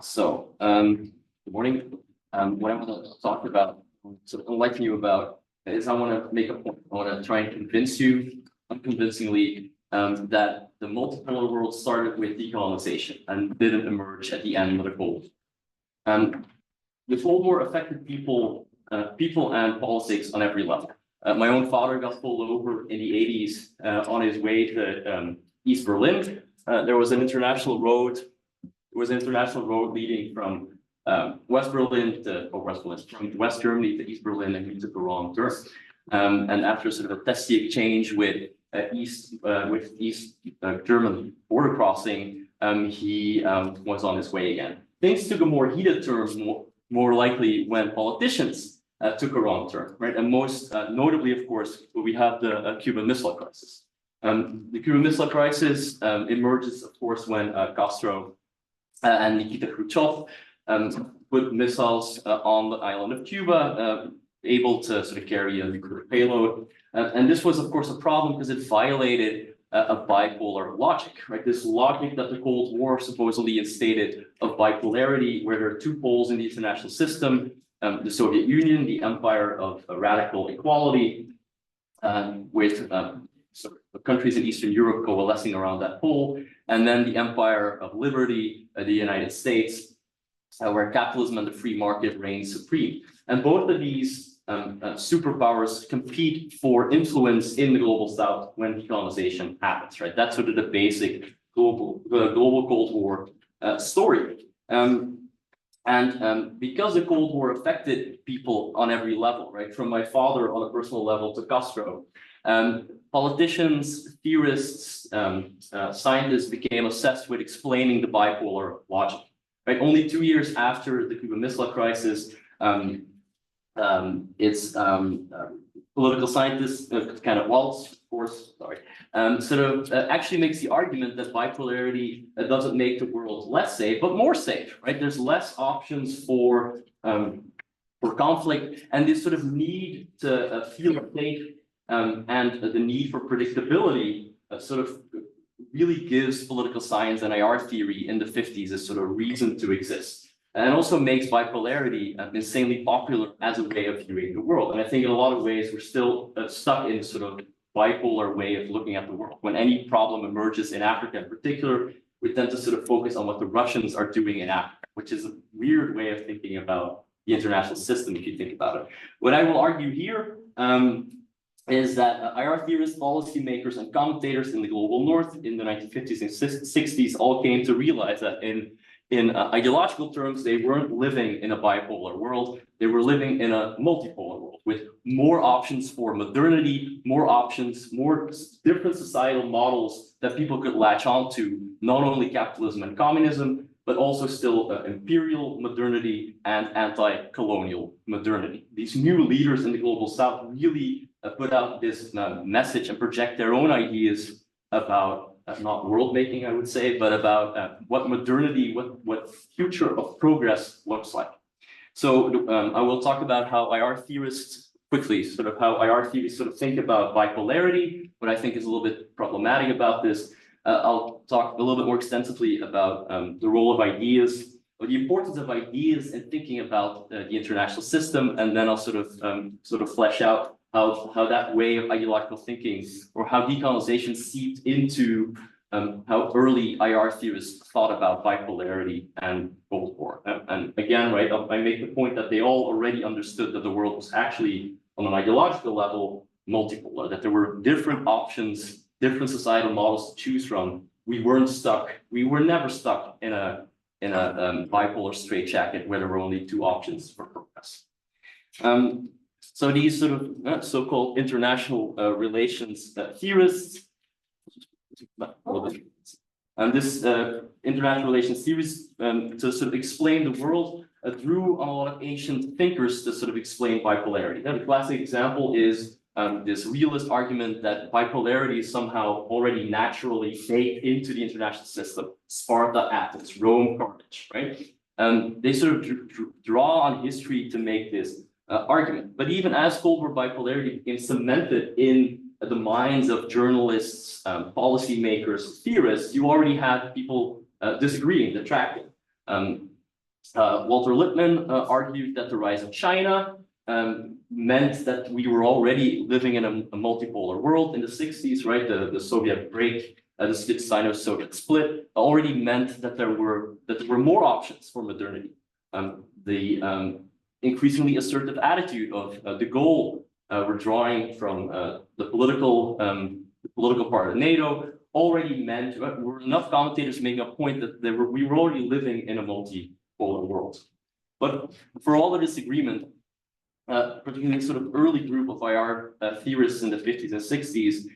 Good morning. What I want to talk about, sort of enlighten you about, is I want to make a point. I want to try and convince you, unconvincingly, that the multipolar world started with decolonization and didn't emerge at the end of the Cold War. The Cold War affected people and politics on every level. My own father got pulled over in the 80s on his way to East Berlin. There was an international road. There was an international road leading from West Berlin from West Germany to East Berlin, and he took the wrong turn. And after sort of a testy exchange with East German border crossing, he was on his way again. Things took a more heated turn, more likely when politicians took a wrong turn, right? And most notably, of course, we have the Cuban Missile Crisis. The Cuban Missile Crisis emerges, of course, when Castro and Nikita Khrushchev put missiles on the island of Cuba, able to sort of carry a nuclear payload. And this was, of course, a problem because it violated a bipolar logic, right? This logic that the Cold War supposedly instated of bipolarity, where there are two poles in the international system, the Soviet Union, the empire of radical equality, with sort of countries in Eastern Europe coalescing around that pole, and then the empire of liberty, the United States, where capitalism and the free market reign supreme. And both of these superpowers compete for influence in the global south when decolonization happens, right? That's sort of the basic global Cold War story. Because the Cold War affected people on every level, right? From my father on a personal level to Castro, politicians, theorists, scientists became obsessed with explaining the bipolar logic. Right? Only 2 years after the Cuban Missile Crisis, political scientists, kind of Waltz, of course, sorry, actually makes the argument that bipolarity doesn't make the world less safe, but more safe, right? There's less options for conflict, and this sort of need to feel safe and the need for predictability sort of really gives political science and IR theory in the 50s a sort of reason to exist. And also makes bipolarity insanely popular as a way of viewing the world. And I think in a lot of ways, we're still stuck in sort of bipolar way of looking at the world. When any problem emerges in Africa in particular, we tend to sort of focus on what the Russians are doing in Africa, which is a weird way of thinking about the international system, if you think about it. What I will argue here is that IR theorists, policymakers, and commentators in the global north in the 1950s and 60s all came to realize that in ideological terms, they weren't living in a bipolar world. They were living in a multipolar world with more options for modernity, more options, more different societal models that people could latch onto, not only capitalism and communism, but also still imperial modernity and anti-colonial modernity. These new leaders in the global south really put out this message and project their own ideas about not world making, I would say, but about what modernity, what future of progress looks like. So I will talk about how IR theorists quickly, sort of how IR theorists sort of think about bipolarity, what I think is a little bit problematic about this. I'll talk a little bit more extensively about the role of ideas, or the importance of ideas in thinking about the international system, and then I'll sort of flesh out how that way of ideological thinking or how decolonization seeped into how early IR theorists thought about bipolarity and Cold War. And again, right, I make the point that they all already understood that the world was actually, on an ideological level, multipolar, that there were different options, different societal models to choose from. We weren't stuck. We were never stuck in a bipolar straitjacket where there were only two options for progress. So these sort of so-called international relations theorists, and this international relations theories to sort of explain the world drew on a lot of ancient thinkers to sort of explain bipolarity. Now, the classic example is this realist argument that bipolarity is somehow already naturally baked into the international system. Sparta, Athens, Rome, Carthage, right? They sort of draw on history to make this argument. But even as Cold War bipolarity became cemented in the minds of journalists, policymakers, theorists, you already had people disagreeing, detracting. Walter Lippmann argued that the rise of China meant that we were already living in a multipolar world in the 60s, right? The Soviet break, the Sino-Soviet split already meant that there were more options for modernity. The increasingly assertive attitude of de Gaulle, we're drawing from the political part of NATO, already meant were enough commentators making a point that we were already living in a multipolar world. But for all the disagreement, particularly sort of early group of IR theorists in the 50s and 60s,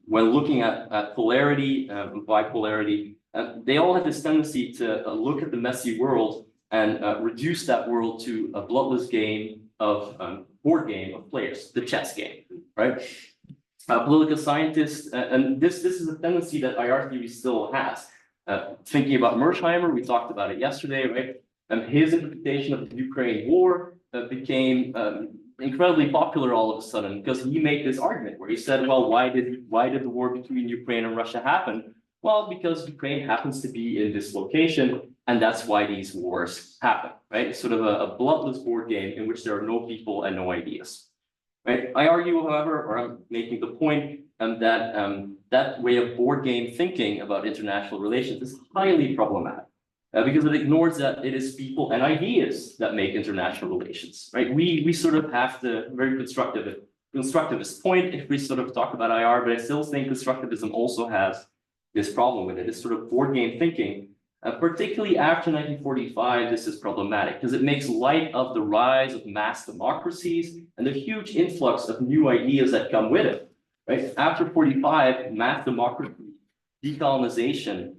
when looking at polarity and bipolarity, they all had this tendency to look at the messy world and reduce that world to a bloodless game of board game of players, the chess game, right? Political scientists, and this is a tendency that IR theory still has. Thinking about Mersheimer, we talked about it yesterday, right? And his interpretation of the Ukraine war became incredibly popular all of a sudden because he made this argument where he said, well, why did the war between Ukraine and Russia happen? Well, because Ukraine happens to be in this location, and that's why these wars happen, right? It's sort of a bloodless board game in which there are no people and no ideas, right? I argue, however, or I'm making the point that that way of board game thinking about international relations is highly problematic. Because it ignores that it is people and ideas that make international relations, right? We sort of have the very constructivist point if we sort of talk about IR, but I still think constructivism also has this problem with it. This sort of board game thinking, particularly after 1945, this is problematic because it makes light of the rise of mass democracies and the huge influx of new ideas that come with it, right? After 45, mass democracy, decolonization,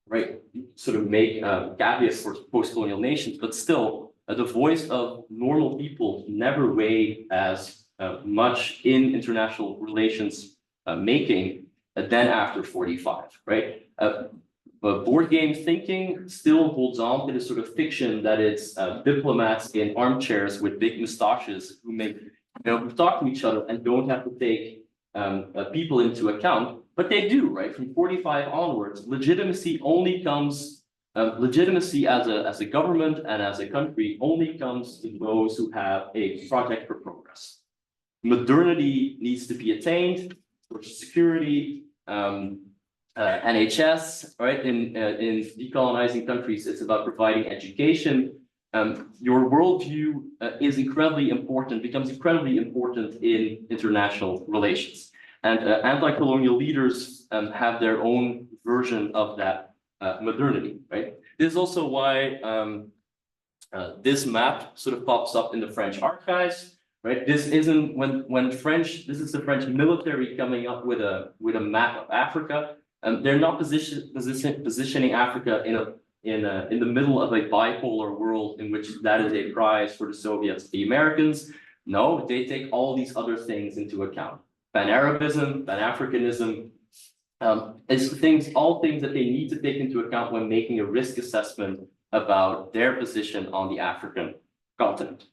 right, sort of make caveats for post-colonial nations, but still, the voice of normal people never weighed as much in international relations making than after 45, right? But board game thinking still holds on to this sort of fiction that it's diplomats in armchairs with big mustaches who make, who talk to each other and don't have to take people into account. But they do, right? From 45 onwards, legitimacy only comes, legitimacy as a government and as a country only comes to those who have a project for progress. Modernity needs to be attained, social security, NHS, right? In decolonizing countries, it's about providing education. Your worldview is incredibly important, becomes incredibly important in international relations. And anti-colonial leaders have their own version of that modernity, right? This is also why this map sort of pops up in the French archives, right? This isn't this is the French military coming up with a map of Africa. They're not positioning Africa in the middle of a bipolar world in which that is a prize for the Soviets, the Americans. No, they take all these other things into account. Pan-Arabism, Pan-Africanism, all things that they need to take into account when making a risk assessment about their position on the African continent.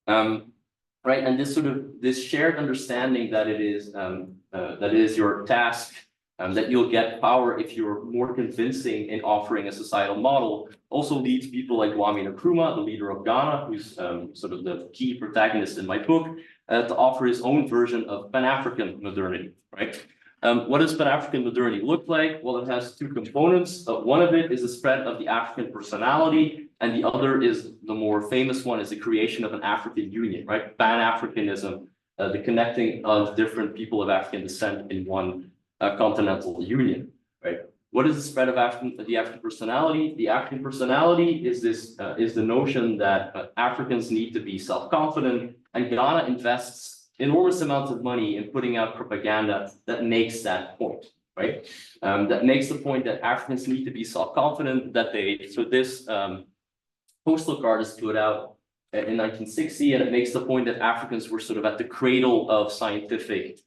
Right, and this shared understanding that it is your task, that you'll get power if you're more convincing in offering a societal model, also leads people like Kwame Nkrumah, the leader of Ghana, who's sort of the key protagonist in my book, to offer his own version of Pan-African modernity, right? What does Pan-African modernity look like? Well, it has two components. One of it is the spread of the African personality, and the other is the more famous one is the creation of an African Union, right? Pan-Africanism, the connecting of different people of African descent in one continental union, right? What is the spread of the African personality? The African personality is the notion that Africans need to be self-confident, and Ghana invests enormous amounts of money in putting out propaganda that makes that point, right? That makes the point that Africans need to be self-confident, this postal card is put out in 1960, and it makes the point that Africans were sort of at the cradle of scientific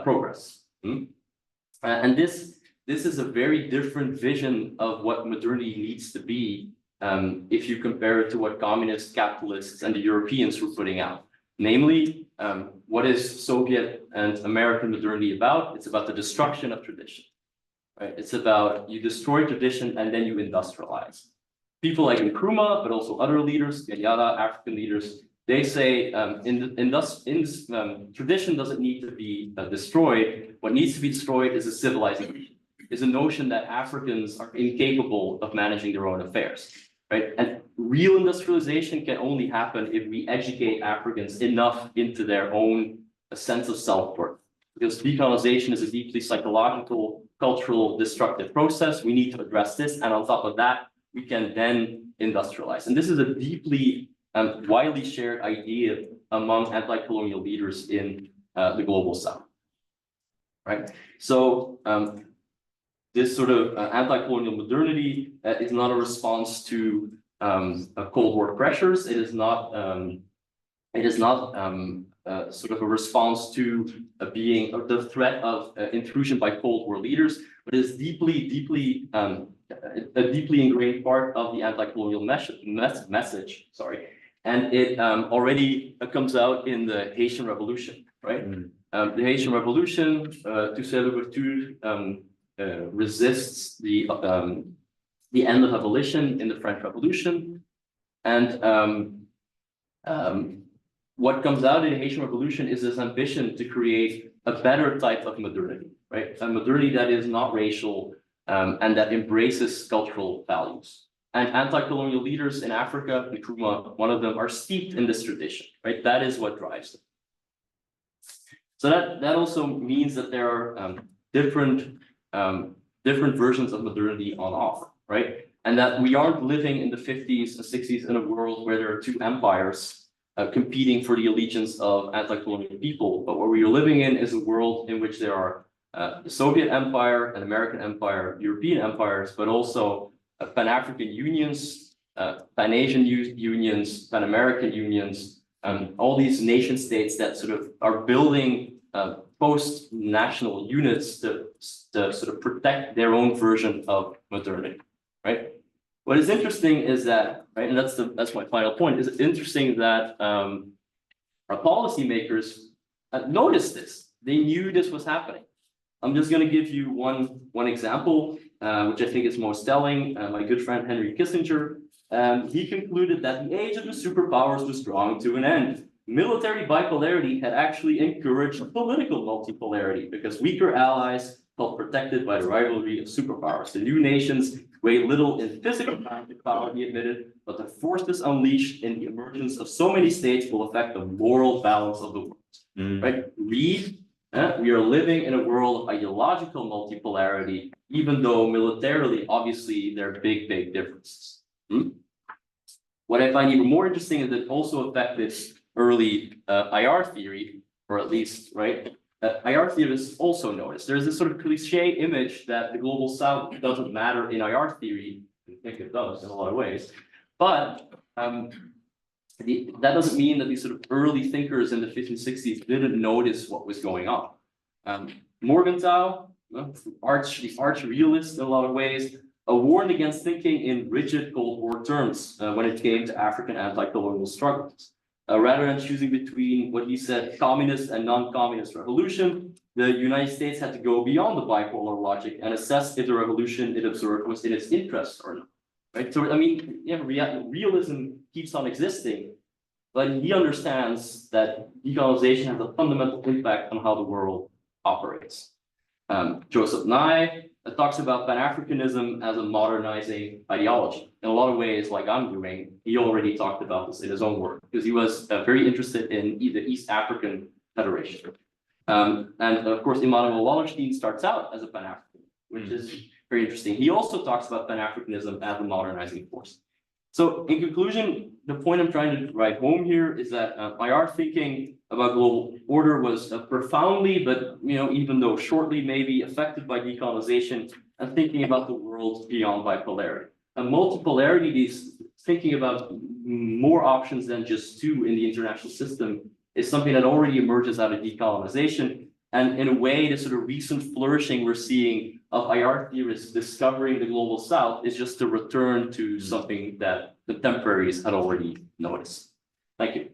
progress. And this is a very different vision of what modernity needs to be if you compare it to what communist capitalists and the Europeans were putting out. Namely, what is Soviet and American modernity about? It's about the destruction of tradition, right? It's about you destroy tradition and then you industrialize. people like Nkrumah, but also other leaders, Kenyatta, African leaders, they say tradition doesn't need to be destroyed. What needs to be destroyed is a civilization, is a notion that Africans are incapable of managing their own affairs, right? And real industrialization can only happen if we educate Africans enough into their own sense of self-worth. Because decolonization is a deeply psychological, cultural, destructive process. We need to address this. And on top of that, we can then industrialize. And this is a deeply widely shared idea among anti-colonial leaders in the global south, right? So this sort of anti-colonial modernity is not a response to Cold War pressures. It is not sort of a response to being the threat of intrusion by Cold War leaders, but is deeply a deeply ingrained part of the anti-colonial message. Sorry, and it already comes out in the Haitian Revolution, right? The Haitian Revolution, Toussaint Louverture resists the end of abolition in the French Revolution, and what comes out in the Haitian Revolution is this ambition to create a better type of modernity, right? A modernity that is not racial and that embraces cultural values. And anti-colonial leaders in Africa, Nkrumah, one of them, are steeped in this tradition, right? That is what drives them. So that also means that there are different versions of modernity on offer, right? And that we aren't living in the 50s and 60s in a world where there are two empires competing for the allegiance of anti-colonial people. But what we are living in is a world in which there are the Soviet Empire, an American Empire, European empires, but also Pan-African unions, Pan-Asian unions, Pan-American unions, all these nation states that sort of are building post-national units to sort of protect their own version of modernity, right? What is interesting is that, right, and that's my final point, is interesting that our policymakers noticed this. They knew this was happening. I'm just going to give you one example, which I think is most telling. My good friend Henry Kissinger, he concluded that the age of the superpowers was drawing to an end. Military bipolarity had actually encouraged political multipolarity because weaker allies felt protected by the rivalry of superpowers. The new nations weigh little in physical power, he admitted, but the forces unleashed in the emergence of so many states will affect the moral balance of the world. Right? Read, we are living in a world of ideological multipolarity, even though militarily, obviously, there are big differences. What I find even more interesting is that it also affected early IR theory, or at least, right? IR theorists also notice there's this sort of cliche image that the global south doesn't matter in IR theory. I think it does in a lot of ways, but that doesn't mean that these sort of early thinkers in the 50s, 60s didn't notice what was going on. Morgenthau, the arch realist in a lot of ways, warned against thinking in rigid Cold War terms when it came to African anti-colonial struggles. Rather than choosing between what he said, communist and non-communist revolution, the United States had to go beyond the bipolar logic and assess if the revolution it observed was in its interest or not. Right? So, I mean, yeah, realism keeps on existing, but he understands that decolonization has a fundamental impact on how the world operates. Joseph Nye talks about Pan-Africanism as a modernizing ideology. In a lot of ways, like I'm doing, he already talked about this in his own work, because he was very interested in the East African Federation. And of course, Immanuel Wallerstein starts out as a Pan-African, which is very interesting. He also talks about Pan-Africanism as a modernizing force. So in conclusion, the point I'm trying to drive home here is that IR thinking about global order was profoundly, but even though shortly maybe affected by decolonization and thinking about the world beyond bipolarity. And multipolarity is thinking about more options than just two in the international system is something that already emerges out of decolonization. And in a way, the sort of recent flourishing we're seeing of IR theorists discovering the global south is just a return to something that contemporaries had already noticed. Thank you.